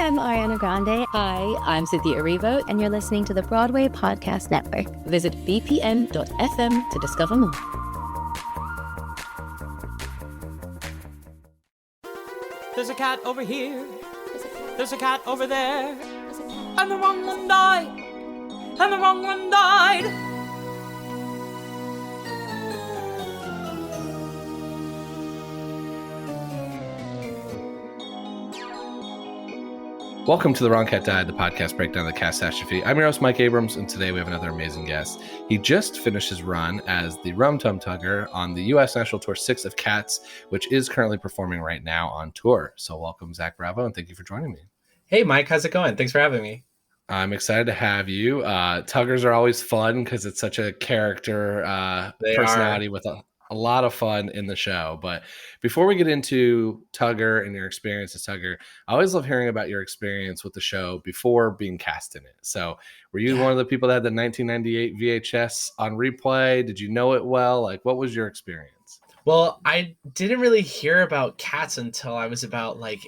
I'm Ariana Grande. Hi, I'm Cynthia Erivo, and you're listening to the Broadway Podcast Network. Visit bpn.fm to discover more. There's a cat over here. There's a cat over there. And the wrong one died. And the wrong one died. Welcome to The Wrong Cat Died, the podcast breakdown of the catastrophe. I'm your host, Mike Abrams, and today we have another amazing guest. He just finished his run as the Rum Tum Tugger on the U.S. National Tour 6 of Cats, which is currently performing right now on tour. So welcome, Zach Bravo, and thank you for joining me. Hey, Mike, how's it going? Thanks for having me. I'm excited to have you. Tuggers are always fun because it's such a character personality with a lot of fun in the show. But before we get into Tugger and your experience as Tugger, I always love hearing about your experience with the show before being cast in it. So were you one of the people that had the 1998 VHS on replay? Did you know it well? Like, what was your experience? Well, I didn't really hear about Cats until I was about like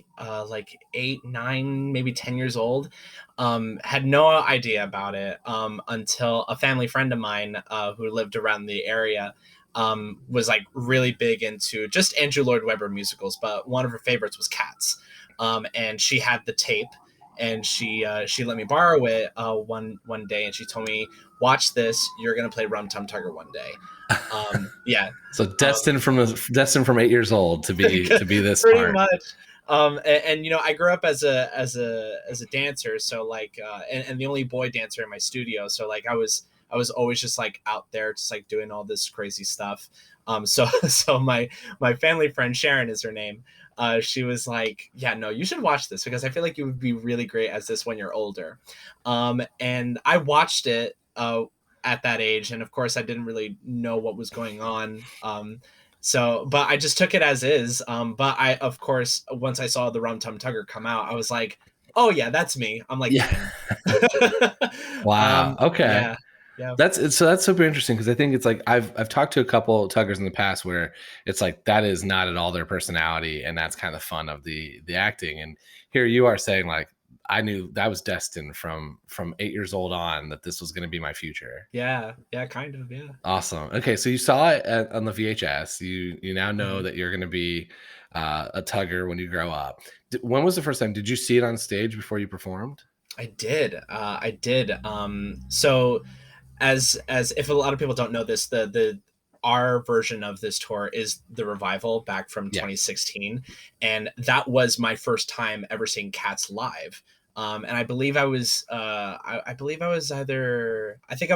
8, 9, maybe 10 years old. Had no idea about it until a family friend of mine who lived around the area was like really big into just Andrew Lloyd Webber musicals, but one of her favorites was Cats. And she had the tape, and she let me borrow it one day, and she told me, "Watch this. You're gonna play Rum Tum Tugger one day." Yeah. So destined from 8 years old to be this pretty smart. much. And you know, I grew up as a dancer, so like and the only boy dancer in my studio, so like I was always just like out there just like doing all this crazy stuff. So my family friend, Sharon is her name, she was like, yeah, no, you should watch this because I feel like you would be really great as this when you're older. And I watched it at that age, and of course I didn't really know what was going on. But I just took it as is. But I, of course, once I saw the Rum Tum Tugger come out, I was like, oh yeah, that's me. I'm like, yeah. Wow. Okay. Yeah. That's super interesting because I think it's like I've talked to a couple Tuggers in the past where it's like that is not at all their personality, and that's kind of the fun of the acting. And here you are saying like, I knew that was destined from 8 years old on that this was going to be my future. Yeah, kind of, yeah. Awesome. Okay, so you saw it on the VHS. You now know that you're going to be a Tugger when you grow up. When was the first time? Did you see it on stage before you performed? I did. So as if a lot of people don't know this, our version of this tour is the revival back from 2016, and that was my first time ever seeing Cats live. And I believe I was I think I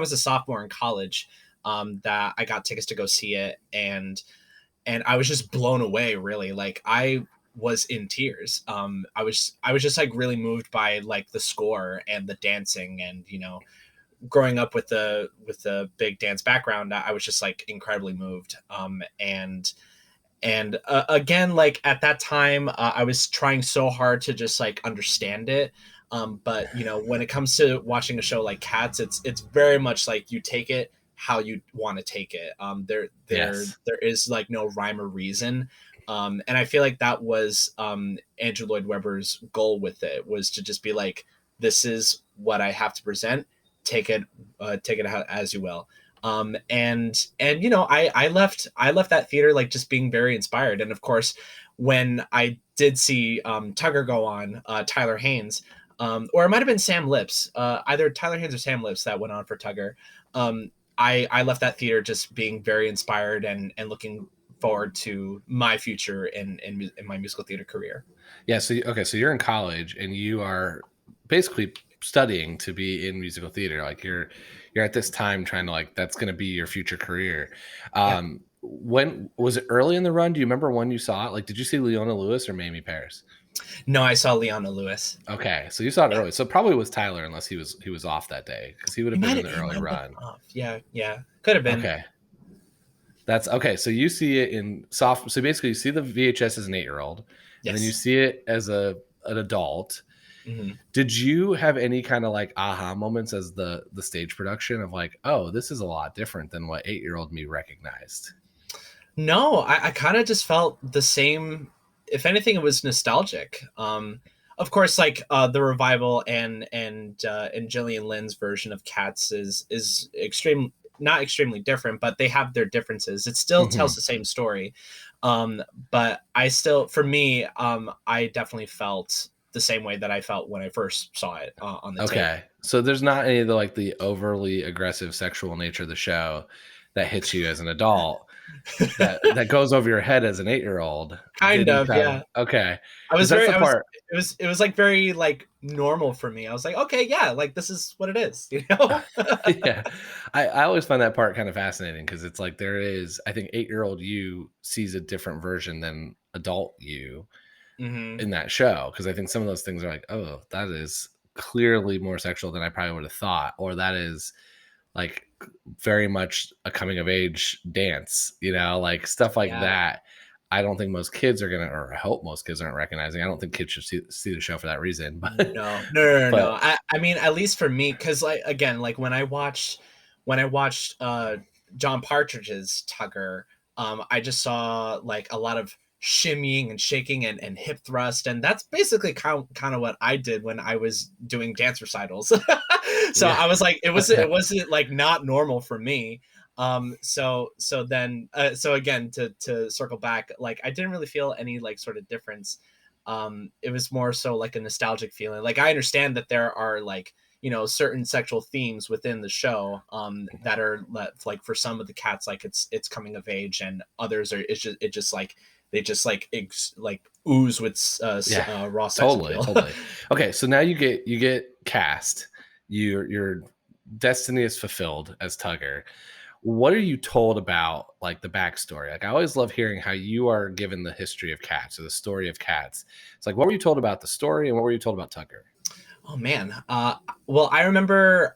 was a sophomore in college that I got tickets to go see it, and I was just blown away, really. Like I was in tears. I was just like really moved by like the score and the dancing, and you know, growing up with the big dance background, I was just like incredibly moved. Again, like at that time, I was trying so hard to just like understand it. But you know, when it comes to watching a show like Cats, it's very much like you take it how you want to take it. There is like no rhyme or reason. And I feel like that was Andrew Lloyd Webber's goal with it, was to just be like, this is what I have to present. Take it as you will. And you know, I left that theater like just being very inspired. And of course, when I did see Tugger go on, Tyler Haynes, or it might have been Sam Lips, either Tyler Haynes or Sam Lips that went on for Tugger. I left that theater just being very inspired and looking forward to my future in my musical theater career. Yeah. So you're in college and you are basically studying to be in musical theater. Like you're at this time trying to like, that's going to be your future career. When was it early in the run? Do you remember when you saw it? Like, did you see Leona Lewis or Mamie Paris? No, I saw Leona Lewis. Okay. So you saw it early. So probably was Tyler, unless he was off that day, because he would have been in the early run. Yeah. Could have been. Okay. That's okay. So you see it in soft. So basically you see the VHS as an 8-year-old, and then you see it as an adult. Mm-hmm. Did you have any kind of like aha moments as the stage production of like, oh, this is a lot different than what 8-year-old me recognized? No, I kind of just felt the same. If anything, it was nostalgic. of course, like the revival and Gillian Lynn's version of Cats is not extremely different, but they have their differences. It still tells the same story. But for me, I definitely felt the same way that I felt when I first saw it on the tape. So there's not any of the overly aggressive sexual nature of the show that hits you as an adult that goes over your head as an 8-year-old. Yeah. Okay. It was like very like normal for me. I was like, okay, yeah, like this is what it is, you know? Yeah. I always find that part kind of fascinating because it's like I think 8-year-old you sees a different version than adult you in that show. Because I think some of those things are like, oh, that is clearly more sexual than I probably would have thought, or that is like very much a coming of age dance, like stuff like that. I don't think most kids are gonna, or I hope most kids aren't recognizing. I don't think kids should see the show for that reason. But no. I mean, at least for me, because like again, like when I watched John Partridge's Tugger, I just saw like a lot of shimmying and shaking and hip thrust, and that's basically kind of what I did when I was doing dance recitals. So I was like, it wasn't like not normal for me. So again, to circle back, like I didn't really feel any like sort of difference. It was more so like a nostalgic feeling. Like I understand that there are like, certain sexual themes within the show that are like for some of the cats, like it's coming of age, and others are they just ooze with raw sex appeal. Totally. Okay, so now you get cast. Your destiny is fulfilled as Tugger. What are you told about like the backstory? Like I always love hearing how you are given the history of cats or the story of cats. It's like, what were you told about the story and what were you told about Tugger? Oh man. Well, I remember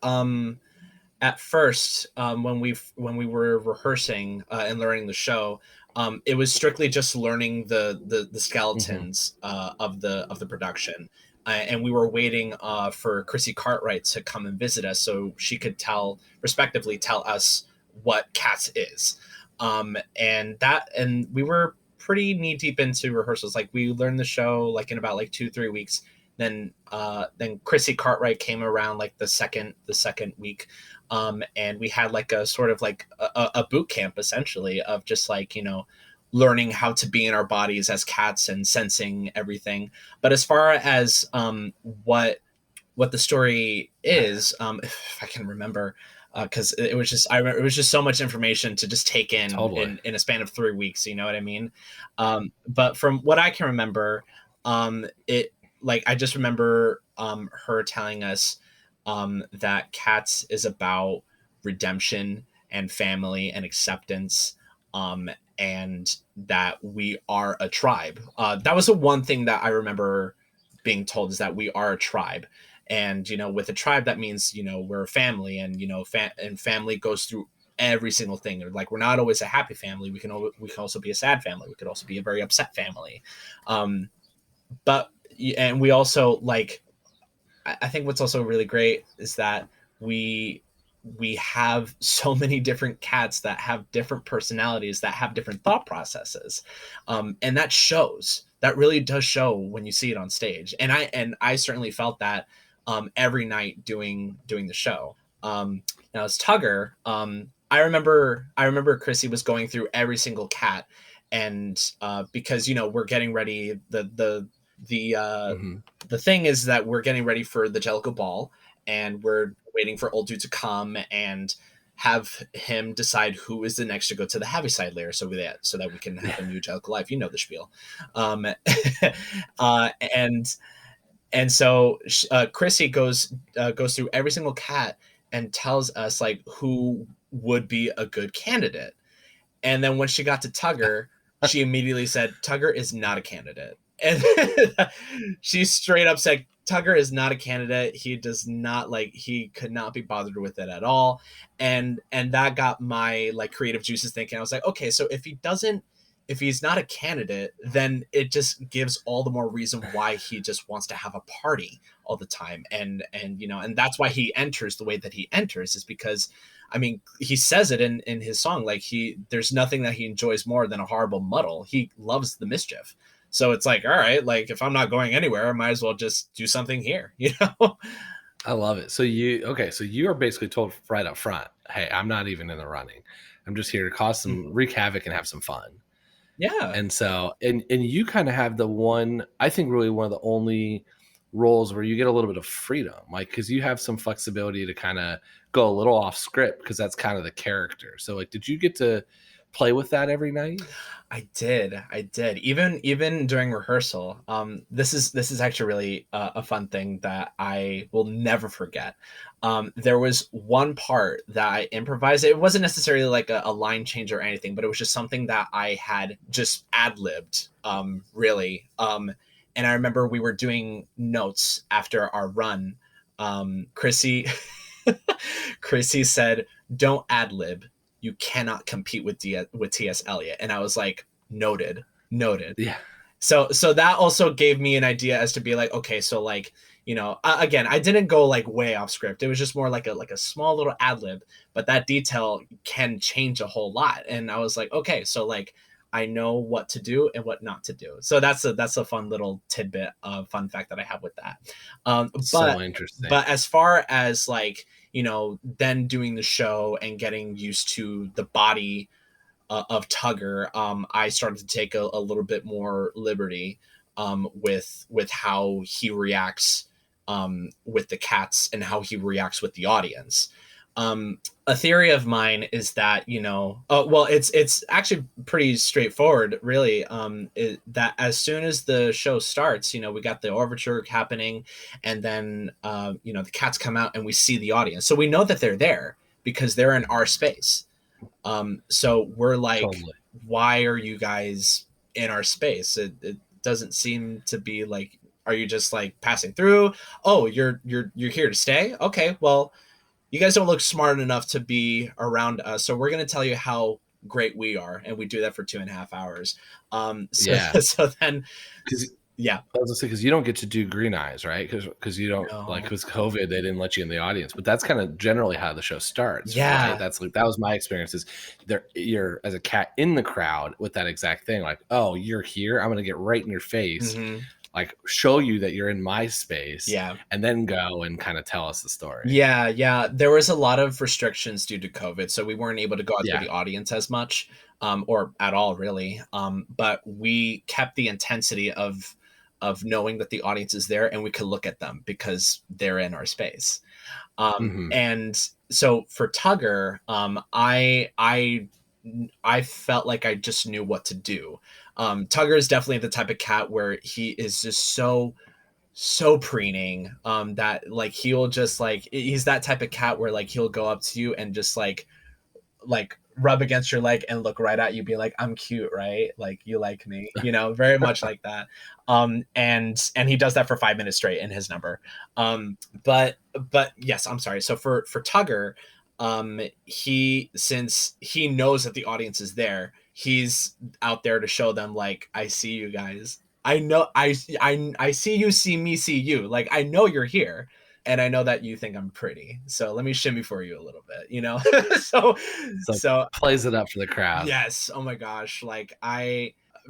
at first when we were rehearsing and learning the show, it was strictly just learning the skeletons of the production. And we were waiting for Chrissie Cartwright to come and visit us so she could respectively tell us what Cats is. And we were pretty knee deep into rehearsals. Like we learned the show like in about like 2-3 weeks. Then Chrissie Cartwright came around like the second week. And we had like a sort of like a boot camp essentially of just like, learning how to be in our bodies as cats and sensing everything. But as far as what the story is, if I can remember, because it was just so much information to just take in in a span of 3 weeks. You know what I mean? But from what I can remember, I just remember her telling us that Cats is about redemption and family and acceptance, and that we are a tribe. That was the one thing that I remember being told, is that we are a tribe. And, with a tribe, that means, we're a family, and, and family goes through every single thing. Like, we're not always a happy family. We can also be a sad family. We could also be a very upset family. And we also like, I think what's also really great is that we have so many different cats that have different personalities, that have different thought processes. And that really does show when you see it on stage. And I certainly felt that every night doing the show. Now as Tugger, I remember Chrissie was going through every single cat, and because we're getting ready, the thing is that we're getting ready for the Jellicoe Ball, and we're waiting for Old Dude to come and have him decide who is the next to go to the Heaviside layer, so that we can have a new Jellicoe life. You know the spiel. And so Chrissie goes through every single cat and tells us like who would be a good candidate. And then when she got to Tugger, she immediately said, Tugger is not a candidate. And she straight up said, Tugger is not a candidate. He could not be bothered with it at all. And that got my like creative juices thinking. I was like, okay, so if he's not a candidate, then it just gives all the more reason why he just wants to have a party all the time. And that's why he enters the way that he enters, is because, I mean, he says it in his song, like there's nothing that he enjoys more than a horrible muddle. He loves the mischief. So it's like, all right, like if I'm not going anywhere, I might as well just do something here, you know? I love it. So you are basically told right up front, hey, I'm not even in the running. I'm just here to cause some wreak havoc and have some fun. Yeah. And so and you kind of have the one, I think really one of the only roles where you get a little bit of freedom, like because you have some flexibility to kind of go a little off script because that's kind of the character. So like did you get to play with that every night? I did. Even during rehearsal. This is actually really a fun thing that I will never forget. There was one part that I improvised. It wasn't necessarily like a line change or anything, but it was just something that I had just ad-libbed, really. And I remember we were doing notes after our run. Chrissie Chrissie said, "Don't ad-lib. You cannot compete with T.S. Eliot." And I was like, noted. Yeah. So that also gave me an idea as to be like, okay, so like, you know, again, I didn't go like way off script. It was just more like a small little ad lib, but that detail can change a whole lot. And I was like, okay, so like I know what to do and what not to do. So that's a fun little tidbit of fun fact that I have with that. So interesting. But as far as like, you know, then doing the show and getting used to the body of Tugger, I started to take a little bit more liberty with how he reacts with the cats and how he reacts with the audience. A theory of mine is that, you know, well, it's actually pretty straightforward, really. That as soon as the show starts, you know, we got the overture happening, and then you know, the cats come out and we see the audience, so we know that they're there because they're in our space. So we're like, totally. Why are you guys in our space? It doesn't seem to be like, are you just like passing through? Oh, you're here to stay? Okay, well, you guys don't look smart enough to be around us, so we're going to tell you how great we are, and we do that for 2.5 hours. So then, yeah, I was gonna say, because you don't get to do green eyes, right? Because you don't like, because COVID, they didn't let you in the audience, but that's kind of generally how the show starts. Yeah, right? That's like, that was my experience. Is you're as a cat in the crowd with that exact thing, like, oh, you're here, I'm gonna get right in your face. Like show you that you're in my space, yeah, and then go and kind of tell us the story. Yeah. There was a lot of restrictions due to COVID, so we weren't able to go out to the audience as much, or at all, really. But we kept the intensity of knowing that the audience is there and we could look at them because they're in our space. And so for Tugger, I felt like I just knew what to do. Tugger is definitely the type of cat where he is just so preening, that like he'll just like, he's that type of cat where like he'll go up to you and just like rub against your leg and look right at you, be like, I'm cute, right? Like, you like me, you know, very much like that. And he does that for 5 minutes straight in his number. But yes, I'm sorry. So for Tugger, since he knows that the audience is there, he's out there to show them like, I see you guys. I know, I see you, see me, see you. Like, I know you're here, and I know that you think I'm pretty. So let me shimmy for you a little bit, you know? so plays it up for the crowd. Yes. Oh my gosh. Like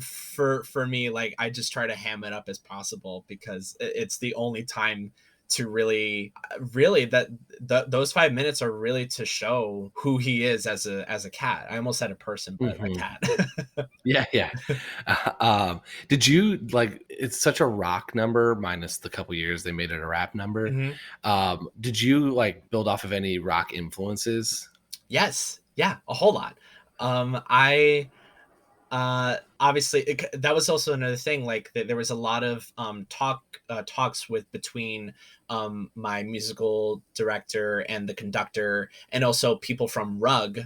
for me, like I just try to ham it up as possible because it's the only time to really those 5 minutes are really to show who he is as a cat. I almost said a person, but a cat. Yeah. Did you like, it's such a rock number minus the couple years they made it a rap number. Did you like build off of any rock influences? Yes. Yeah, a whole lot. Obviously that was also another thing, like there was a lot of talks between my musical director and the conductor, and also people from Rug.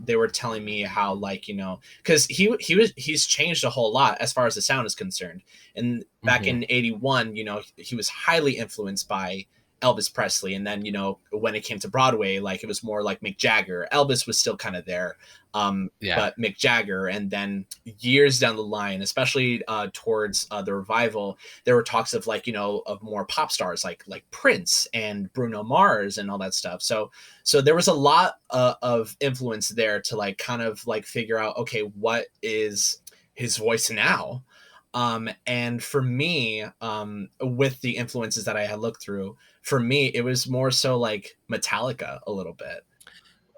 They were telling me how, like, you know, because he's changed a whole lot as far as the sound is concerned, and back in '81, you know, he was highly influenced by Elvis Presley, and then, you know, when it came to Broadway, like it was more like Mick Jagger. Elvis was still kind of there, but Mick Jagger. And then years down the line, especially towards the revival, there were talks of, like, you know, of more pop stars like Prince and Bruno Mars and all that stuff. So there was a lot of influence there to like kind of like figure out, okay, what is his voice now? And for me, with the influences that I had looked through, for me, it was more so like Metallica a little bit.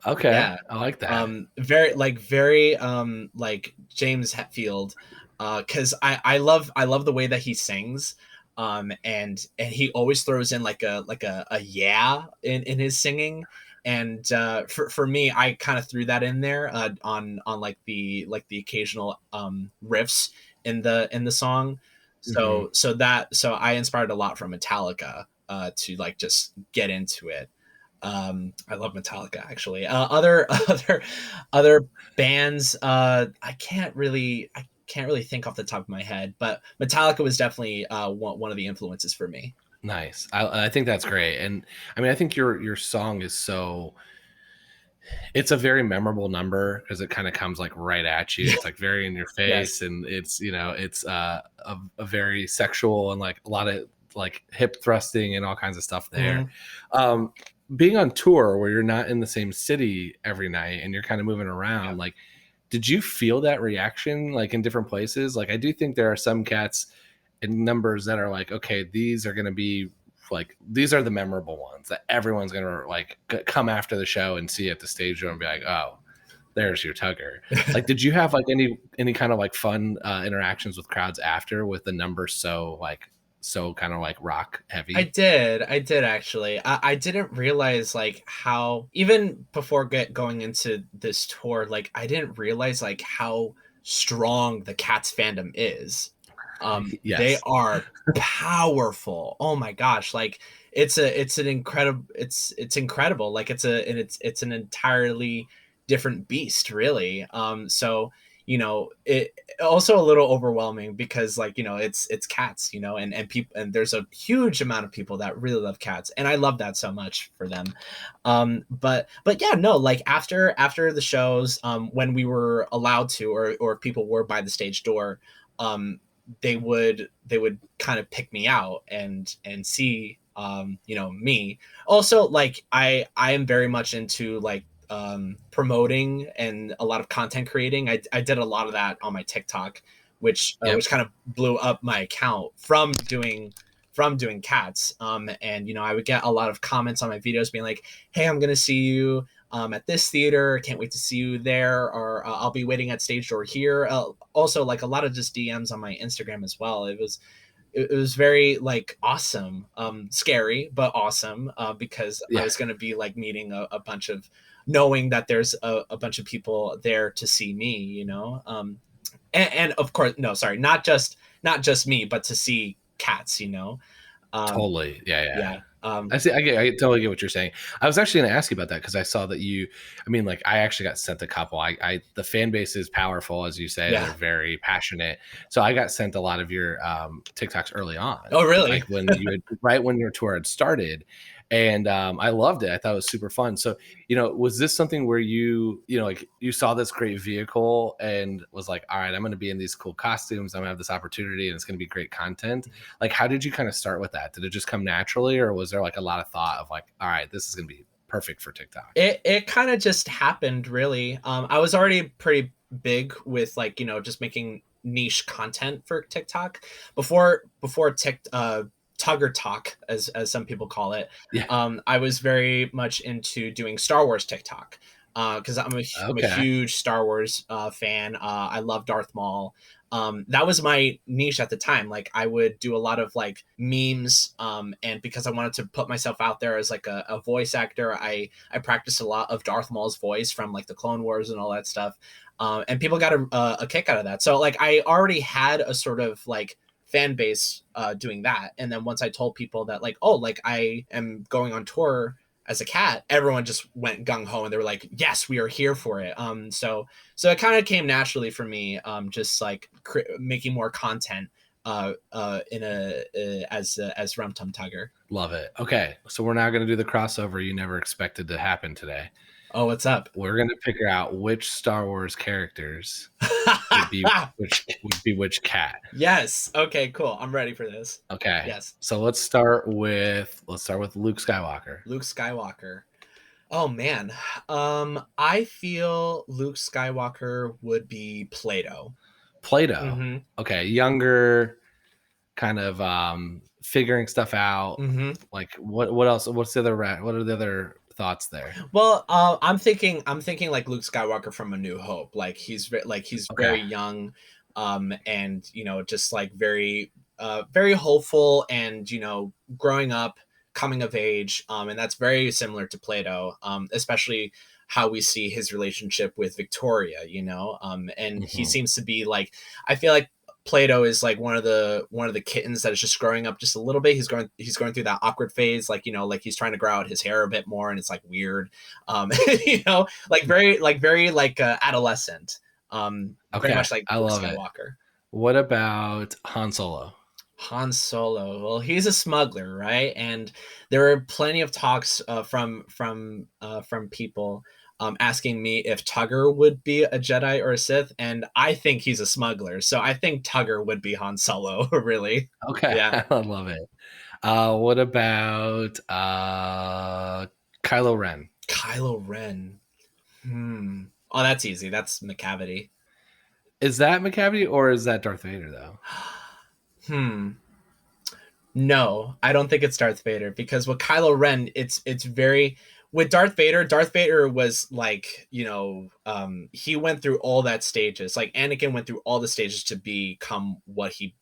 Okay, Yeah. I like that. Very like James Hetfield, because I love the way that he sings. And he always throws in like a yeah in his singing. And for me, I kind of threw that in there on the occasional riffs in the song. Mhm. So I inspired a lot from Metallica to like just get into it. I love Metallica actually. Other bands, I can't really think off the top of my head, but Metallica was definitely one of the influences for me. Nice. I think that's great, and I mean, I think your song is so it's a very memorable number because it kind of comes like right at you. It's like very in your Yes. face, and it's it's a very sexual and like a lot of like hip thrusting and all kinds of stuff there. Mhm. Um, being on tour where you're not in the same city every night and you're kind of moving Yeah. around, like did you feel that reaction like in different places? Like I do think there are some cats in numbers that are like, okay, these are going to be like these are the memorable ones that everyone's going to like come after the show and see at the stage show and be like, oh, there's your Tugger. Like, did you have like any kind of like fun interactions with crowds after with the numbers so kind of like rock heavy? I did actually. I didn't realize like how even before going into this tour, like I didn't realize like how strong the Cats fandom is. They Yes. are powerful. Oh my gosh, like it's incredible. Like it's an entirely different beast, really. So it also a little overwhelming because like it's cats, and people, and there's a huge amount of people that really love cats, and I love that so much for them. But yeah, no, like after the shows, when we were allowed to, or people were by the stage door, they would kind of pick me out and see me. Also, like I am very much into like promoting and a lot of content creating. I did a lot of that on my TikTok, Yep. which kind of blew up my account from doing cats. And I would get a lot of comments on my videos being like, hey, I'm gonna see you at this theater, can't wait to see you there, or I'll be waiting at stage door here. Also, like a lot of just DMs on my Instagram as well. It was very like awesome, scary but awesome, because I Yeah. was going to be like meeting a bunch of, knowing that there's a bunch of people there to see me, and of course, no, sorry, not just me, but to see cats, Totally. Yeah. Yeah. yeah. I see. I totally get what you're saying. I was actually going to ask you about that because I saw that I mean, like, I actually got sent a couple. The fan base is powerful, as you say. Yeah. They're very passionate. So I got sent a lot of your TikToks early on. Oh, really? Like right when your tour had started. And I loved it. I thought it was super fun. So, was this something where like you saw this great vehicle and was like, all right, I'm going to be in these cool costumes. I'm going to have this opportunity and it's going to be great content. Like, how did you kind of start with that? Did it just come naturally, or was there like a lot of thought of like, all right, this is going to be perfect for TikTok? It kind of just happened, really. I was already pretty big with like just making niche content for TikTok before Tugger Talk, as some people call it. Yeah. I was very much into doing Star Wars TikTok, because I'm a Okay. huge Star Wars fan. I love Darth Maul. That was my niche at the time. Like I would do a lot of like memes, and because I wanted to put myself out there as like a voice actor, I practiced a lot of Darth Maul's voice from like the Clone Wars and all that stuff, and people got a kick out of that. So like I already had a sort of like fan base doing that, and then once I told people that like, oh, like I am going on tour as a cat, everyone just went gung-ho and they were like, yes, we are here for it. So it kind of came naturally for me, just like making more content as Rum Tum Tugger. Love it. Okay, so we're now going to do the crossover you never expected to happen today. Oh, what's up? We're going to figure out which Star Wars characters would be which cat. Yes. Okay, cool. I'm ready for this. Okay. Yes. So let's start with Luke Skywalker. Luke Skywalker. Oh man. I feel Luke Skywalker would be Plato. Plato. Mm-hmm. Okay, younger, kind of figuring stuff out. Mm-hmm. Like what else? What are the other thoughts there? Well, I'm thinking like Luke Skywalker from A New Hope. Like he's Okay. very young, and just like very very hopeful, and growing up, coming of age, and that's very similar to Plato, especially how we see his relationship with Victoria. And he Mhm. seems to be like, I feel like Plato is like one of the kittens that is just growing up just a little bit. He's going through that awkward phase, like like he's trying to grow out his hair a bit more, and it's like weird, like very like adolescent, very Okay, much like I Luke love it. Skywalker. What about Han Solo? Han Solo. Well, he's a smuggler, right? And there are plenty of talks from people asking me if Tugger would be a Jedi or a Sith, and I think he's a smuggler. So I think Tugger would be Han Solo, really. Okay, Yeah. I love it. What about Kylo Ren? Kylo Ren. Oh, that's easy. That's McCavity. Is that McCavity or is that Darth Vader though? No, I don't think it's Darth Vader, because with Kylo Ren, it's very, with Darth Vader. Darth Vader was like, he went through all that stages. Like Anakin went through all the stages to become what he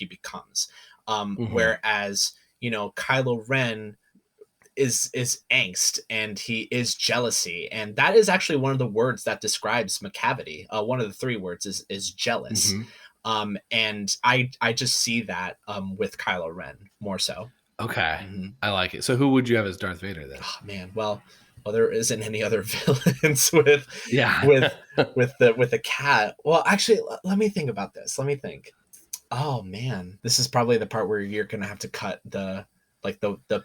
becomes. Mhm. Whereas, Kylo Ren is angst, and he is jealousy, and that is actually one of the words that describes McCavity. One of the three words is jealous. Mhm. And I just see that with Kylo Ren more so. Okay, Mhm. I like it. So who would you have as Darth Vader then? Oh, man, well, there isn't any other villains with Yeah. with the cat. Well, actually, let me think about this. Let me think. Oh man, this is probably the part where you're gonna have to cut the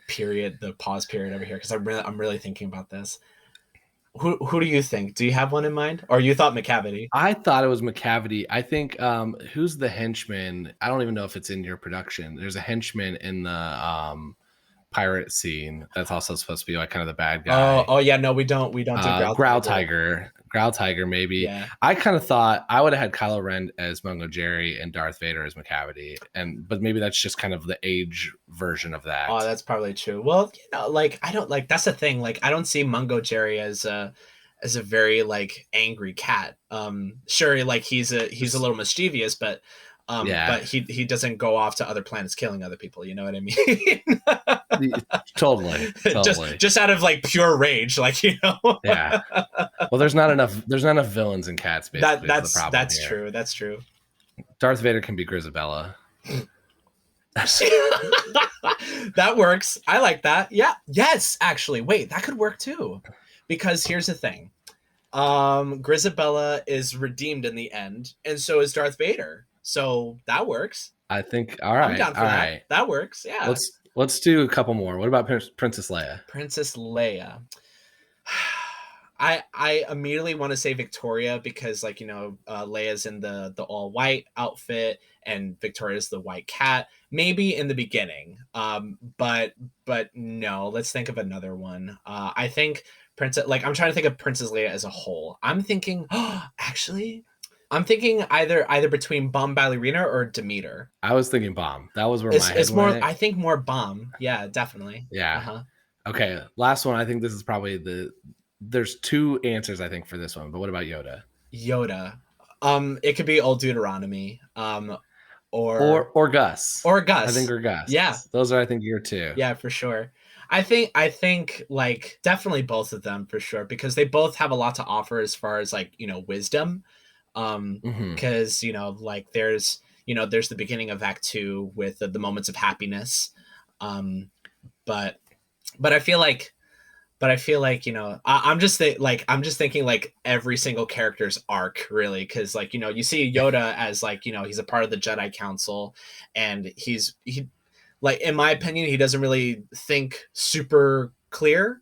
period, the pause period over here, because I'm really thinking about this. Who do you think? Do you have one in mind, or you thought McCavity? I thought it was McCavity. I think who's the henchman? I don't even know if it's in your production. There's a henchman in the pirate scene that's also supposed to be like kind of the bad guy. Oh yeah, no, we don't do Growl Tiger, maybe. Yeah. I kind of thought I would have had Kylo Ren as Mungo Jerry and Darth Vader as McCavity, but maybe that's just kind of the age version of that. Oh, that's probably true. Well, like I don't like, that's the thing. Like I don't see Mungo Jerry as a very like angry cat. Sure, like he's a little mischievous, but Yeah. but he doesn't go off to other planets killing other people. You know what I mean? Totally. just out of like pure rage, like Yeah. Well, there's not enough villains in cats. Basically, that's the problem that's here. true. That's true. Darth Vader can be Grisabella. That works. I like that. Yeah. Yes, actually. Wait, that could work too. Because here's the thing. Grisabella is redeemed in the end, and so is Darth Vader. So that works. I think. All right. I'm down for all that. right. That works. Yeah. Let's do a couple more. What about Princess Leia? Princess Leia. I immediately want to say Victoria, because like Leia's in the all white outfit and Victoria's the white cat. Maybe in the beginning, but no. Let's think of another one. I think Princess, like I'm trying to think of Princess Leia as a whole. I'm thinking actually, I'm thinking either between Bomb Ballerina or Demeter. I was thinking Bomb. That was where It's, my head it's more. went. I think more Bomb. Yeah, definitely. Yeah. Uh-huh. Okay. Last one. I think this is probably there's two answers I think for this one. But what about Yoda? Yoda. It could be Old Deuteronomy. Or Gus. Or Gus. I think or Gus. Yeah. Those are I think your two. Yeah, for sure. I think like definitely both of them for sure, because they both have a lot to offer as far as like, wisdom. Because, like there's the beginning of Act 2 with the moments of happiness. But I feel like I'm just thinking like every single character's arc, really, because like you see Yoda as like he's a part of the Jedi Council, and he like, in my opinion, he doesn't really think super clear,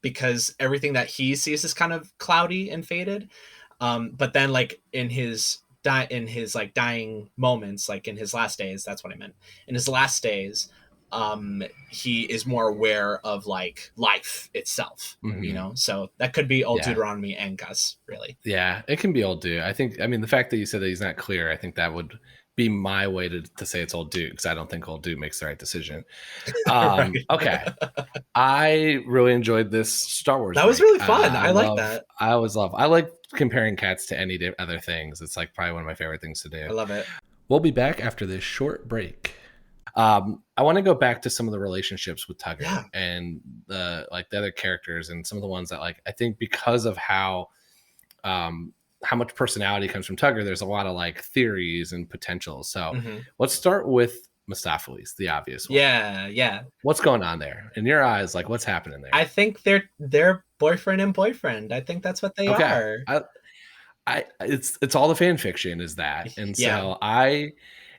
because everything that he sees is kind of cloudy and faded, but then like in his like dying moments, like in his last days, that's what I meant, in his last days, he is more aware of like life itself, you know. So that could be old Deuteronomy and Gus, really. Yeah, it can be old Dude. I think. I mean, the fact that you said that he's not clear, I think that would be my way to say it's old Dude, because I don't think old Dude makes the right decision. Right. Okay, I really enjoyed this Star Wars. That was really fun. I like that. I like comparing cats to any other things. It's like probably one of my favorite things to do. I love it. We'll be back after this short break. I want to go back to some of the relationships with Tugger and the other characters, and some of the ones that I think because of how much personality comes from Tugger, there's a lot of theories and potentials. So let's start with Mistopheles, the obvious one. Yeah. What's going on there in your eyes? What's happening there? I think they're boyfriend and boyfriend. I think that's what they are. It's all the fan fiction is that, and so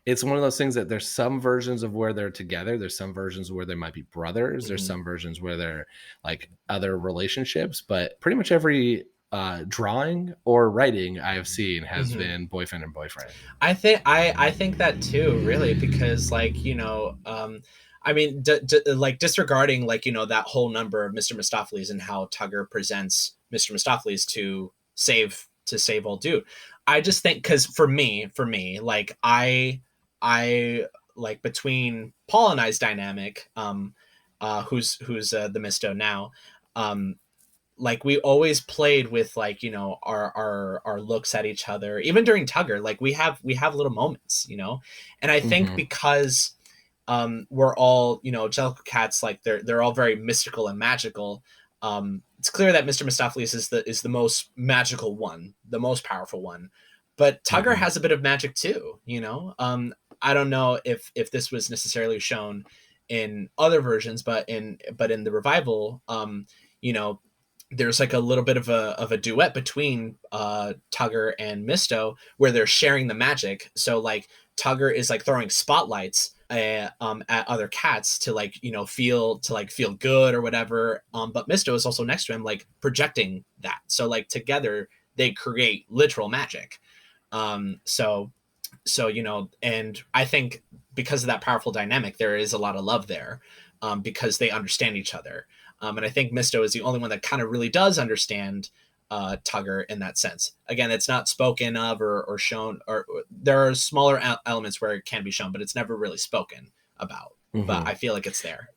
it's one of those things that there's some versions of where they're together. There's some versions where they might be brothers. There's some versions where they're other relationships, but pretty much every drawing or writing I have seen has been boyfriend and boyfriend. I think that too, really, because I mean, disregarding that whole number of Mr. Mistopheles and how Tugger presents Mr. Mistopheles to save old Dude. I just think, because for me, I between Paul and I's dynamic, who's the Misto now, we always played with our looks at each other, even during Tugger. We have little moments, and I think because we're all Jellicle cats, they're all very mystical and magical. It's clear that Mr. Mistopheles is the most magical one, the most powerful one, but Tugger has a bit of magic too, I don't know if this was necessarily shown in other versions, but in the revival, there's a little bit of a duet between Tugger and Misto where they're sharing the magic. So Tugger is throwing spotlights at other cats to feel good or whatever. But Misto is also next to him projecting that. So together they create literal magic. So, and I think because of that powerful dynamic, there is a lot of love there, because they understand each other. And I think Misto is the only one that kind of really does understand Tugger in that sense. Again, it's not spoken of or shown, or there are smaller elements where it can be shown, but it's never really spoken about. But I feel like it's there.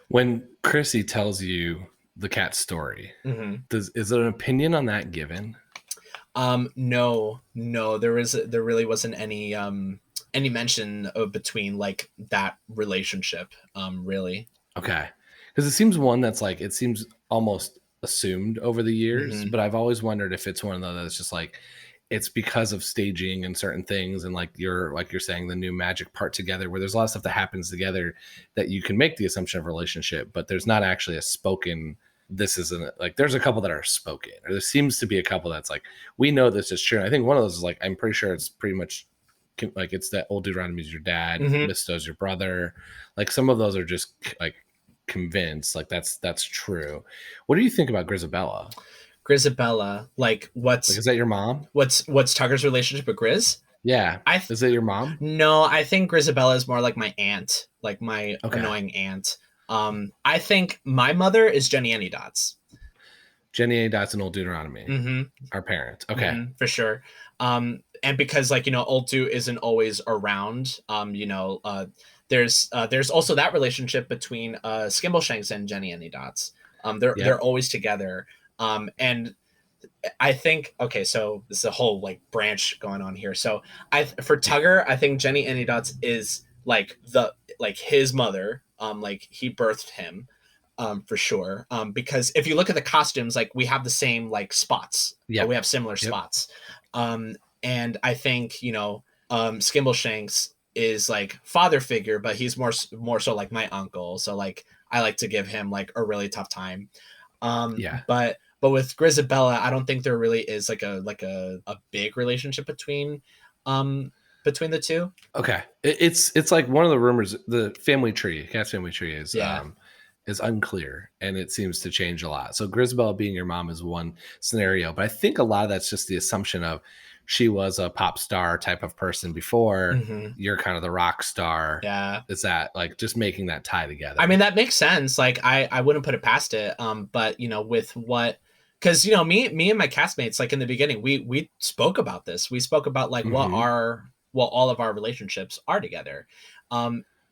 When Chrissie tells you the cat story, is there an opinion on that given? No, there really wasn't any mention of between that relationship, really. Okay. Because it seems one that's it seems almost assumed over the years, but I've always wondered if it's one of those that's just it's because of staging and certain things, and you're saying the new magic part together, where there's a lot of stuff that happens together that you can make the assumption of relationship, but there's not actually a spoken. This isn't there's a couple that are spoken, or there seems to be a couple that's we know this is true. And I think one of those is I'm pretty sure it's pretty much it's that old Deuteronomy is your dad, Misto's your brother. Some of those are just convinced that's true. What do you think about Grisabella? What's is that your mom? What's Tugger's relationship with Grizz? Yeah. Is it your mom? No, I think Grisabella is more like my aunt, my annoying aunt. I think my mother is Jenny Anydots. Jenny Anydots and old Deuteronomy. Our parents. Okay. For sure. And because old Dew isn't always around, there's also that relationship between Skimbleshanks and Jenny Anydots. They're always together. And I think, okay, so this is a whole branch going on here. So for Tugger, I think Jenny Anydots is his mother. He birthed him, for sure. Because if you look at the costumes, we have the same spots. Yeah, we have similar spots. And I think Skimbleshanks is father figure, but he's more so my uncle. So I like to give him a really tough time. But with Grisabella, I don't think there really is a big relationship between the two. Okay. It's one of the rumors, the family tree, cat's family tree is unclear, and it seems to change a lot. So Grisabella being your mom is one scenario, but I think a lot of that's just the assumption of she was a pop star type of person before. Mm-hmm. You're kind of the rock star. Yeah. Is that like just making that tie together? I mean, that makes sense. Like, I wouldn't put it past it. But you know, with what, because you know, me and my castmates, like in the beginning, we spoke about this. We spoke about like what all of our relationships are together.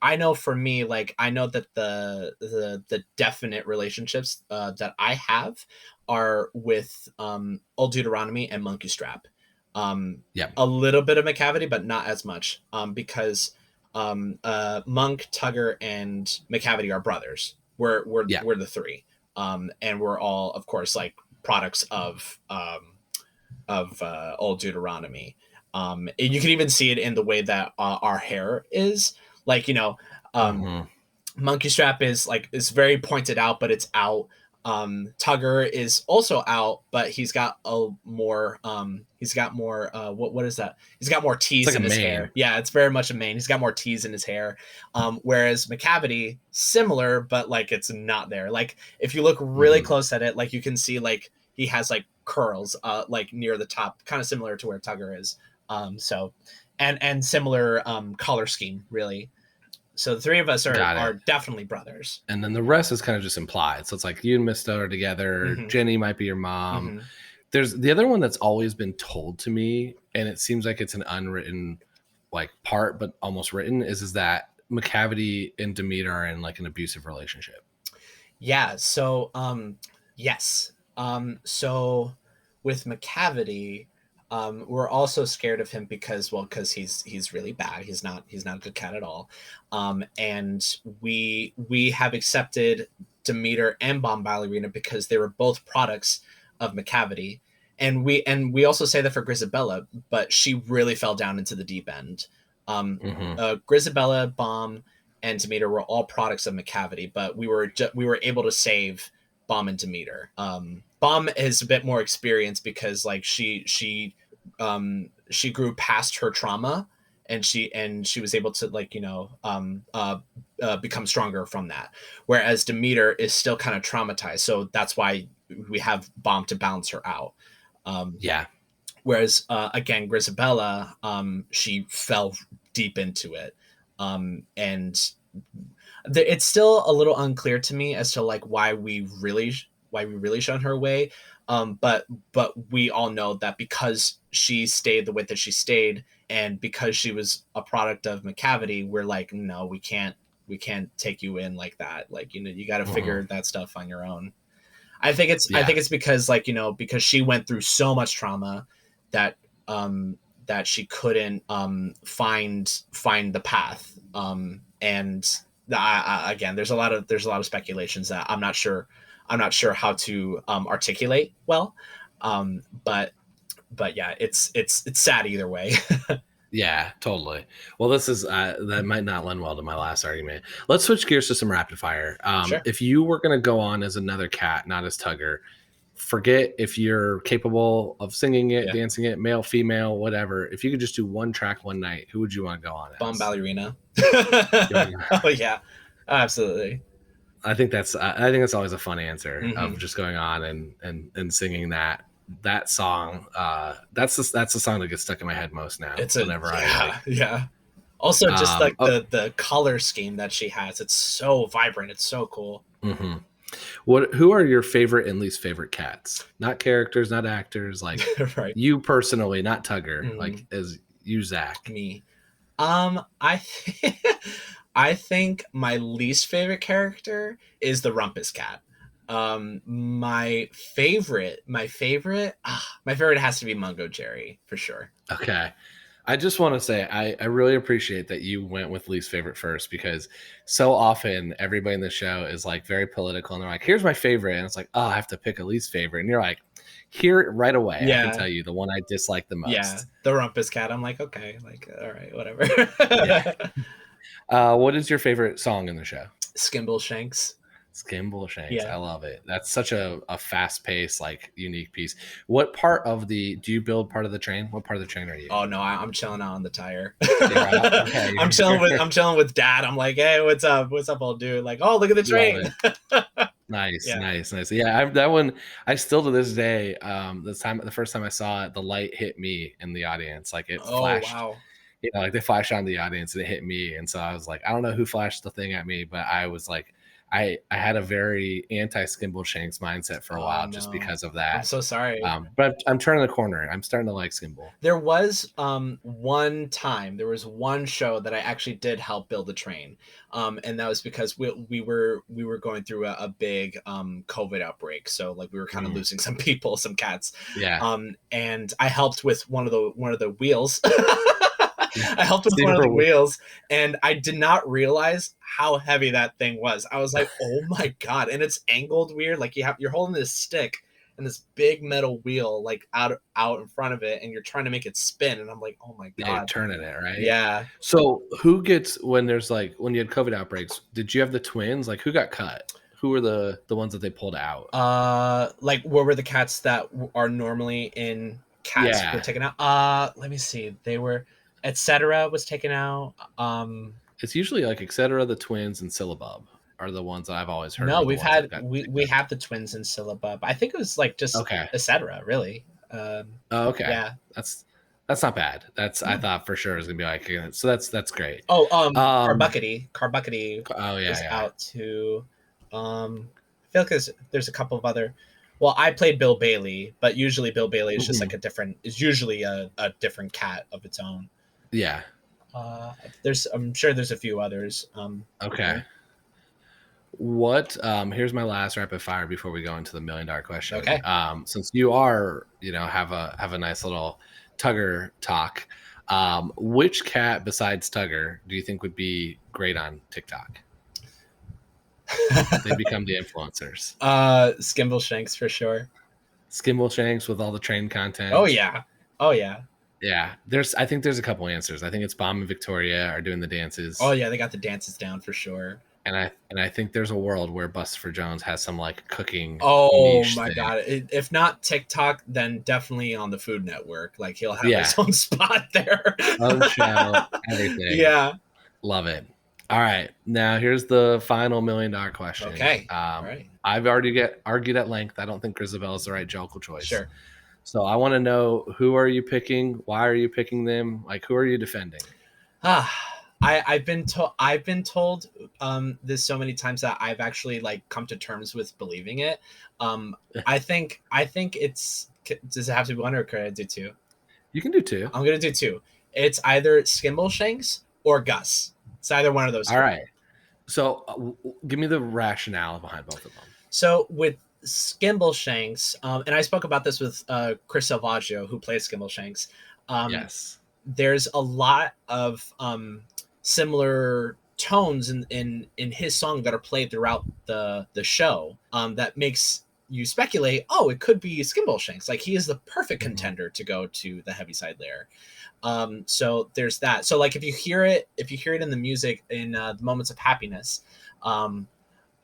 I know for me, like I know that the definite relationships that I have are with Old Deuteronomy and Monkey Strap. A little bit of McCavity, but not as much. Because Monk, Tugger, and McCavity are brothers. We're the three. And we're all, of course, like products of Old Deuteronomy. And you can even see it in the way that our hair is. Like, you know, Monkey Strap is very pointed out, but it's out. Tugger is also out, but he's got more what is that? He's got more tees like in his mane. hair. Yeah, it's very much a mane. He's got more tees in his hair. Whereas McCavity, similar, but like it's not there. Like if you look really close at it, like you can see like he has like curls like near the top, kind of similar to where Tugger is. So and similar color scheme, really. So the three of us are definitely brothers. And then the rest is kind of just implied. So it's like you and Mista are together. Jenny might be your mom. There's the other one that's always been told to me, and it seems like it's an unwritten like part, but almost written, is that McCavity and Demeter are in like an abusive relationship. Yeah. So yes. So with McCavity, we're also scared of him because he's really bad. He's not a good cat at all. And we have accepted Demeter and Bomb Ballerina because they were both products of McCavity. And we also say that for Grisabella, but she really fell down into the deep end. Grisabella, Bomb, and Demeter were all products of McCavity, but we were able to save Bomb and Demeter. Bomb is a bit more experienced because like she grew past her trauma and she was able to like, you know, become stronger from that. Whereas Demeter is still kind of traumatized. So that's why we have Bomb to balance her out. Whereas again, Grisabella, she fell deep into it. And it's still a little unclear to me as to like why we really shun her away. But we all know that because she stayed the way that she stayed, and because she was a product of McCavity, we're like, no, we can't take you in like that. Like, you know, you got to figure that stuff on your own. I think it's because like, you know, because she went through so much trauma that she couldn't find the path. And again, there's a lot of speculations that I'm not sure how to articulate well. But yeah, it's sad either way. Yeah, totally. Well, this is that might not lend well to my last argument. Let's switch gears to some rapid fire. Sure. If you were going to go on as another cat, not as Tugger, forget if you're capable of singing it, dancing it, male, female, whatever. If you could just do one track one night, who would you want to go on as? Bomb Ballerina. Oh yeah, absolutely. I think that's always a fun answer of just going on and singing that song. That's the song that gets stuck in my head most now. Also, just like the color scheme that she has, it's so vibrant. It's so cool. Who are your favorite and least favorite cats? Not characters, not actors. Like right. You personally, not Tugger. Like as you, Zach. Me. I think my least favorite character is the Rumpus Cat. My favorite has to be Mungo Jerry for sure. Okay. I just want to say I really appreciate that you went with least favorite first, because so often everybody in the show is like very political and they're like, here's my favorite. And it's like, oh, I have to pick a least favorite. And you're like, here right away. I can tell you the one I dislike the most. Yeah. The Rumpus Cat. I'm like, okay, like, all right, whatever. What is your favorite song in the show? Skimble Shanks. Skimble Shanks. Yeah. I love it. That's such a fast-paced, like, unique piece. What part of do you build part of the train? What part of the train are you? Oh no, I'm chilling out on the tire. Okay. I'm chilling with Dad. I'm like, hey, what's up, old dude? Like, oh, look at the train. Nice, Yeah. nice, nice. Yeah, that one, I still to this day, the first time I saw it, the light hit me in the audience. Like it Oh flashed, wow. like they flashed on the audience and it hit me. And so I was like, I don't know who flashed the thing at me, but I was like, I had a very anti-Skimbleshanks mindset for a Oh while just no. because of I'm that. so sorry. But I'm turning the corner. I'm starting to like Skimble. There was one time, there was one show that I actually did help build a train, and that was because we were going through a big COVID outbreak, so like we were kind of losing some people, some cats, Yeah. and I helped with one of the wheels. Yeah. I helped with one of the wheels, and I did not realize how heavy that thing was. I was like, oh my god! And it's angled weird, like you're holding this stick and this big metal wheel like out in front of it, and you're trying to make it spin, and I'm like, oh my Yeah, you're god. turning it, right? Yeah. So who gets when there's like when you had COVID outbreaks, did you have the twins? Like who got cut? Who were the ones that they pulled out? Like what were the cats that are normally in cats were Yeah. taken out? Let me see. They were etc. was taken out. It's usually like etc. the twins and Syllabub are the ones that I've always heard. No, Are the we've ones that had got we have the twins in Syllabub. I think it was like just okay. etc. really. Oh, okay. Yeah. That's not bad. I thought for sure it was gonna be like so that's great. Oh, Carbuckety Oh yeah, is yeah. out too. I feel like there's a couple of other. Well, I played Bill Bailey, but usually Bill Bailey is just like is usually a different cat of its own. Yeah. I'm sure there's a few others. Okay. What here's my last rapid fire before we go into the $1 million question. Okay. Since you are, have a nice little Tugger talk, which cat besides Tugger do you think would be great on TikTok? They become the influencers. Skimbleshanks for sure. Skimbleshanks with all the train content. Oh yeah. Yeah. I think there's a couple answers. I think it's Bomb and Victoria are doing the dances. Oh yeah, they got the dances down for sure. And I think there's a world where Buster Jones has some like cooking. Oh my god! If not TikTok, then definitely on the Food Network. Like he'll have his own spot there. Own show, everything. Yeah, love it. All right, now here's the final $1 million question. Okay. All right. I've already argued at length. I don't think Grisabelle is the right Jokel choice. Sure. So I want to know, who are you picking? Why are you picking them? Like, who are you defending? I've been told this so many times that I've actually like come to terms with believing it. I think it's, does it have to be one or could I do two? You can do two. I'm gonna do two. It's either Skimbleshanks or Gus. It's either one of those two. All right. So give me the rationale behind both of them. So with Skimbleshanks, and I spoke about this with Chris Salvaggio, who plays Skimbleshanks. Yes. There's a lot of similar tones in his song that are played throughout the show that makes you speculate, oh, it could be Skimbleshanks. Like he is the perfect contender to go to the Heaviside Layer. So there's that. So like if you hear it in the music in the Moments of Happiness,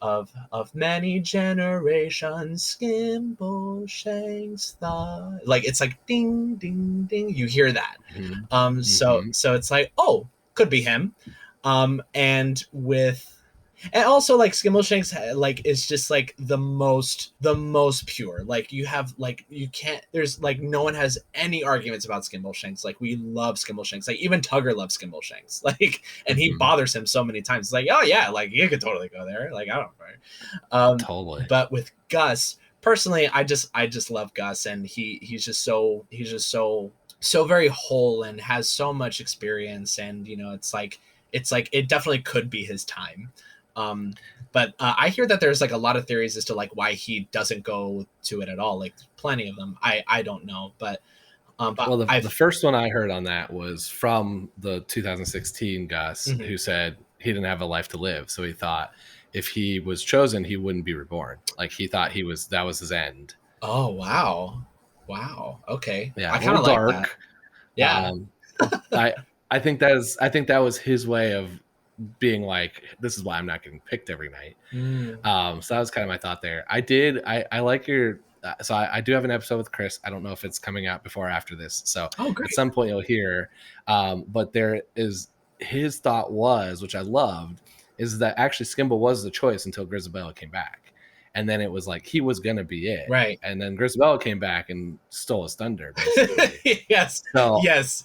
of many generations, Skimbleshanks thought, like it's like ding ding ding, you hear that. So it's like, oh, could be him. And also like Skimbleshanks like is just like the most pure. Like you have like, you can't, there's like no one has any arguments about Skimbleshanks. Like we love Skimbleshanks. Like even Tugger loves Skimbleshanks. Like, and he bothers him so many times. It's like, oh yeah, like you could totally go there. Like I don't know. Totally. But with Gus, personally, I just love Gus, and he's just so very whole and has so much experience, and it's like it definitely could be his time. But I hear that there's like a lot of theories as to like why he doesn't go to it at all. Like plenty of them. I don't know, but well, the first one I heard on that was from the 2016 Gus, who said he didn't have a life to live, so he thought if he was chosen, he wouldn't be reborn. Like he thought that was his end. Oh wow, okay. Yeah, I kind of like that. Yeah, I think that was his way of being like, this is why I'm not getting picked every night. So that was kind of my thought there. I like your so I do have an episode with Chris. I don't know if it's coming out before or after this, so at some point you'll hear, but there is, his thought was, which I loved, is that actually Skimble was the choice until Grisabella came back, and then it was like he was gonna be it, Right. and then Grisabella came back and stole his thunder, basically. Yes. So Yes.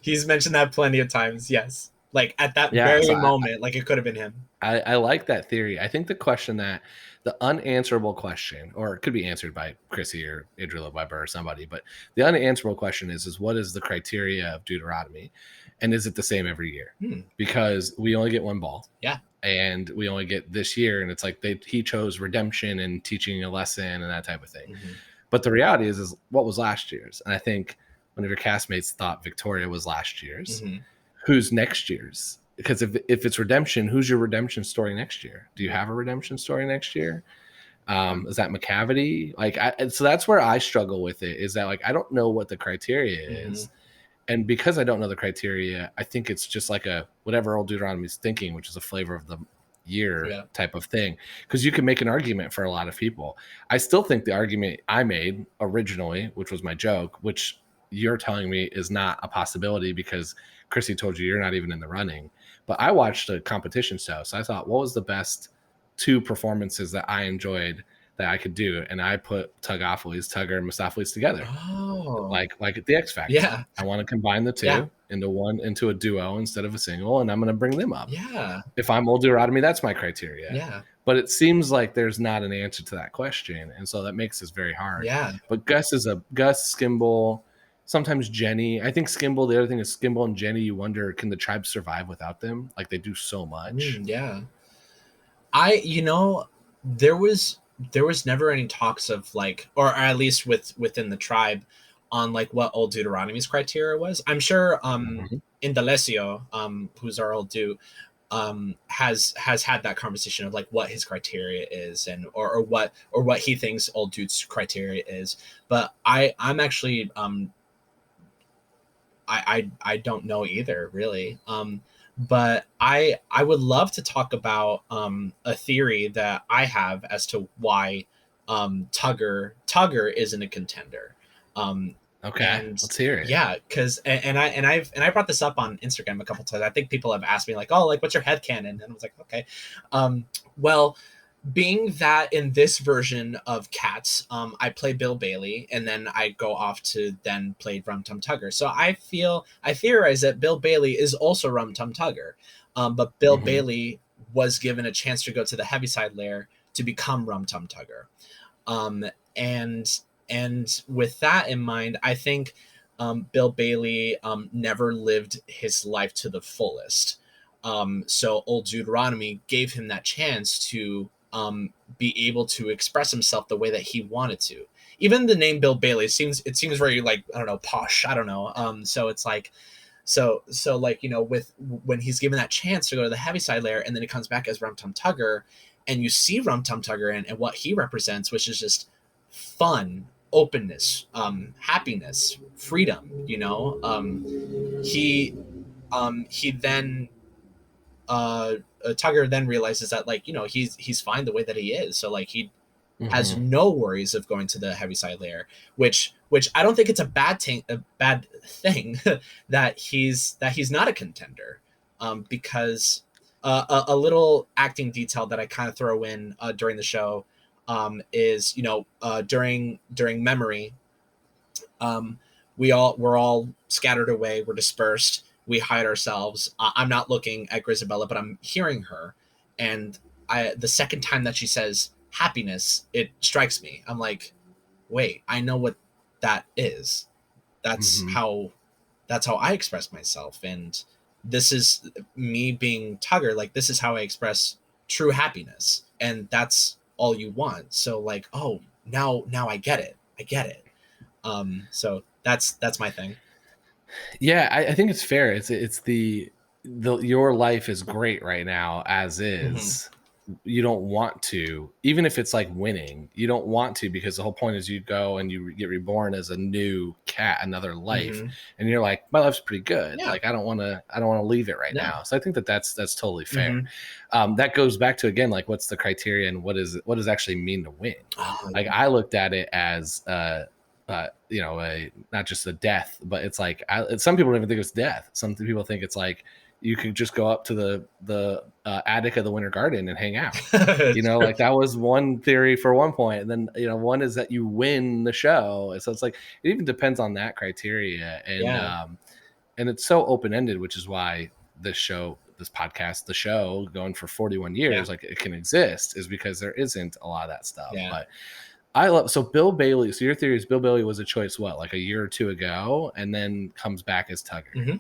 He's mentioned that plenty of times. Yes. Like at that yeah, very so moment, like it could have been him. I like that theory. I think the unanswerable question, or it could be answered by Chrissie or Idrila Weber or somebody, but the unanswerable question is what is the criteria of Deuteronomy, and is it the same every year? Because we only get one ball. Yeah. And we only get this year, and it's like he chose redemption and teaching a lesson and that type of thing. But the reality is what was last year's? And I think one of your castmates thought Victoria was last year's. Who's next year's? Because if it's redemption, who's your redemption story next year? Do you have a redemption story next year? Is that McCavity? So that's where I struggle with it, is that like I don't know what the criteria is. And because I don't know the criteria, I think it's just like a whatever old Deuteronomy is thinking, which is a flavor of the year type of thing. Because you can make an argument for a lot of people. I still think the argument I made originally, which was my joke, which you're telling me is not a possibility because Chrissie told you you're not even in the running. But I watched a competition show, so I thought, what was the best 2 performances that I enjoyed that I could do? And I put Tugger and Mistopheles together. Like at the X Factor. Yeah. I want to combine the 2 into a duo instead of a single, and I'm going to bring them up. Yeah. If I'm old Deuteronomy, that's my criteria. Yeah. But it seems like there's not an answer to that question, and so that makes this very hard. Yeah. But Gus, Skimble, sometimes Jenny. I think Skimble, the other thing is Skimble and Jenny, you wonder, can the tribe survive without them? Like they do so much. Yeah. There was never any talks of like, or at least within the tribe, on like what old Deuteronomy's criteria was. I'm sure Indalecio, who's our old Deut, has had that conversation of like what his criteria is and or what he thinks old Deut's criteria is. But I'm actually I don't know either, really. But I would love to talk about a theory that I have as to why Tugger isn't a contender. Okay, let's hear it. Yeah, because I brought this up on Instagram a couple times. I think people have asked me like, oh, like what's your headcanon? And I was like, okay, well, being that in this version of Cats, I play Bill Bailey, and then I go off to then play Rum Tum Tugger. So I theorize that Bill Bailey is also Rum Tum Tugger, but Bill Bailey was given a chance to go to the Heaviside layer to become Rum Tum Tugger, and with that in mind, I think Bill Bailey never lived his life to the fullest. So old Deuteronomy gave him that chance to be able to express himself the way that he wanted to. Even the name Bill Bailey seems very like, I don't know, posh. I don't know. So it's like, so like, with when he's given that chance to go to the Heaviside layer, and then he comes back as Rum Tum Tugger, and you see Rum Tum Tugger and what he represents, which is just fun, openness, happiness, freedom. He then Tugger then realizes that like he's fine the way that he is, so like he has no worries of going to the Heaviside layer, which I don't think it's a bad thing that he's not a contender, because a little acting detail that I kind of throw in during the show is during memory, we're all scattered away, we're dispersed, we hide ourselves. I'm not looking at Grisabella, but I'm hearing her, and the second time that she says happiness, it strikes me. I'm like, wait, I know what that is. That's how I express myself, and this is me being Tugger. Like, this is how I express true happiness, and that's all you want. So like, oh, now I get it. So that's my thing. Yeah, I think it's fair. It's the your life is great right now as is. You don't want to, even if it's like winning, you don't want to, because the whole point is you go and you get reborn as a new cat, another life, and you're like, my life's pretty good. Yeah. Like I don't want to leave it right now. So I think that's totally fair. That goes back to, again, like what's the criteria and what does it actually mean to win? Like I looked at it as not just a death, but it's like some people don't even think it's death. Some people think it's like you could just go up to the attic of the Winter Garden and hang out. Like that was one theory for one point, and then one is that you win the show. So it's like it even depends on that criteria, and it's so open ended, which is why this podcast, the show going for 41 years, like it can exist, is because there isn't a lot of that stuff. But I love Bill Bailey. So your theory is Bill Bailey was a choice like a year or two ago, and then comes back as Tugger. Mm-hmm.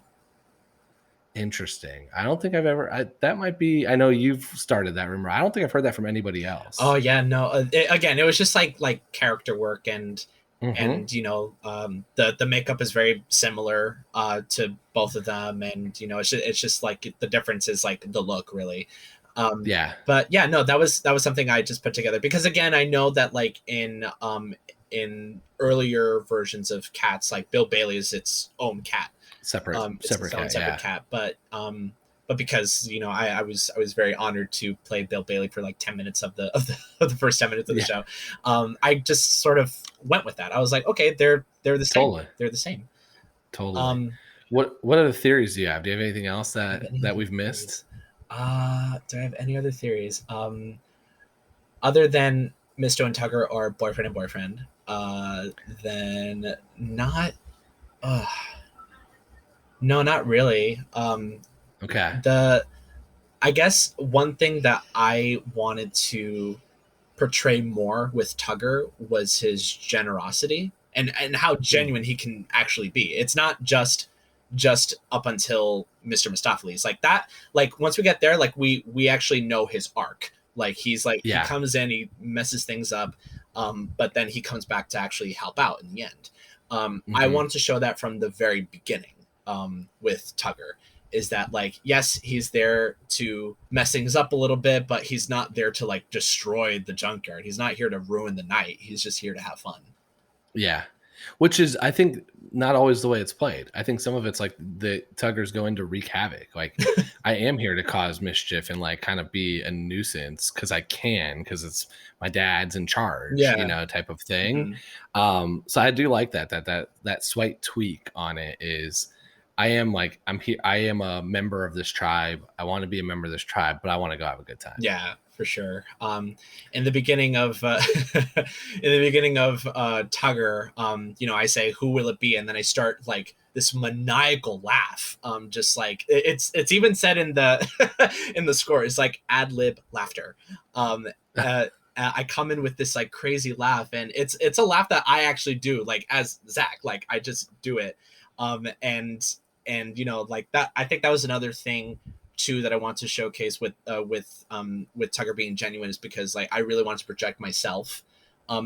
Interesting. I don't think I've ever. That might be. I know you've started that rumor. I don't think I've heard that from anybody else. Oh yeah, no. It was just like character work and the makeup is very similar to both of them, and it's just like the difference is like the look really. But yeah, no, that was something I just put together because again, I know that like in earlier versions of Cats, like Bill Bailey is its own cat. Separate cat, but because I was very honored to play Bill Bailey for like 10 minutes of the first 10 minutes of the show. I just sort of went with that. I was like, okay, they're the same. Totally. They're the same. Totally. What other theories do you have? Do you have anything else that we've missed? Do I have any other theories? Other than Misto and Tugger are boyfriend and boyfriend, then not. No, not really. Okay. I guess one thing that I wanted to portray more with Tugger was his generosity and how genuine he can actually be. It's not just up until Mr. Mistopheles. Like that, like once we get there, like we actually know his arc. Like he's like he comes in, he messes things up, but then he comes back to actually help out in the end. I wanted to show that from the very beginning. With Tugger is that like, yes, he's there to mess things up a little bit, but he's not there to like destroy the junkyard. He's not here to ruin the night. He's just here to have fun. Yeah. Which is, I think, not always the way it's played. I think some of it's like the Tugger's going to wreak havoc. Like I am here to cause mischief and like kind of be a nuisance because it's my dad's in charge, type of thing. Mm-hmm. So I do like that slight tweak on it is, I'm here. I am a member of this tribe. I want to be a member of this tribe, but I want to go have a good time. Yeah, for sure. In the beginning of Tugger, I say, "Who will it be?" And then I start like this maniacal laugh. Just like it's even said in the in the score. It's like ad-lib laughter. I come in with this like crazy laugh, and it's a laugh that I actually do, like as Zach, like I just do it. And like that, I think that was another thing too that I want to showcase with Tugger being genuine is because like I really want to project myself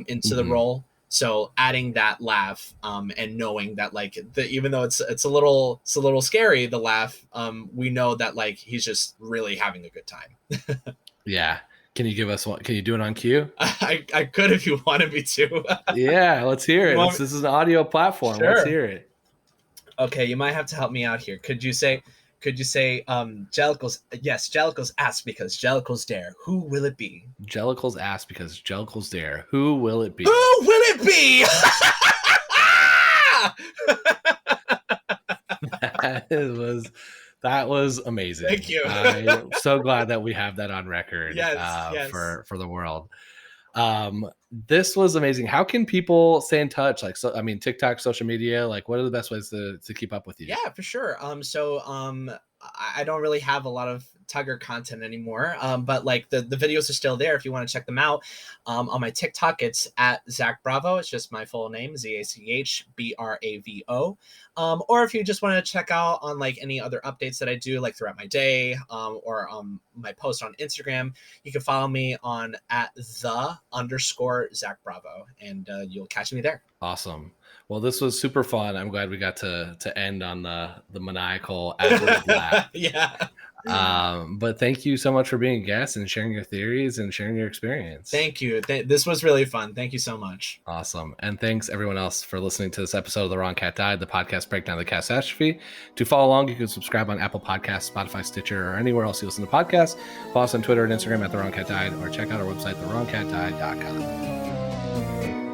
into the role. So adding that laugh and knowing that like even though it's a little scary, the laugh, we know that like he's just really having a good time. Yeah. Can you give us one? Can you do it on cue? I could if you wanted me to. Yeah, let's hear it. This is an audio platform. Sure. Let's hear it. Okay, you might have to help me out here. Could you say Jellicles asked because Jellicles dare. Who will it be? Jellicles asked because Jellicles dare. Who will it be? Who will it be? That was amazing. Thank you. I'm so glad that we have that on record. Yes. For the world. This was amazing. How can people stay in touch? Like, so, I mean, TikTok, social media, like what are the best ways to keep up with you? Yeah, for sure. I don't really have a lot of Tugger content anymore. But like the videos are still there if you want to check them out. On my TikTok, it's at Zach Bravo. It's just my full name, ZACHBRAVO. Or if you just want to check out on like any other updates that I do like throughout my day, or my post on Instagram, you can follow me on @the_Zach Bravo, and you'll catch me there. Awesome. Well, this was super fun. I'm glad we got to end on the maniacal ad-lib laugh. Yeah. But thank you so much for being a guest and sharing your theories and sharing your experience. Thank you. This was really fun. Thank you so much. Awesome. And thanks everyone else for listening to this episode of The Wrong Cat Died, the podcast breakdown of the catastrophe. To follow along, you can subscribe on Apple Podcasts, Spotify, Stitcher, or anywhere else you listen to podcasts. Follow us on Twitter and Instagram at The Wrong Cat Died, or check out our website, thewrongcatdied.com.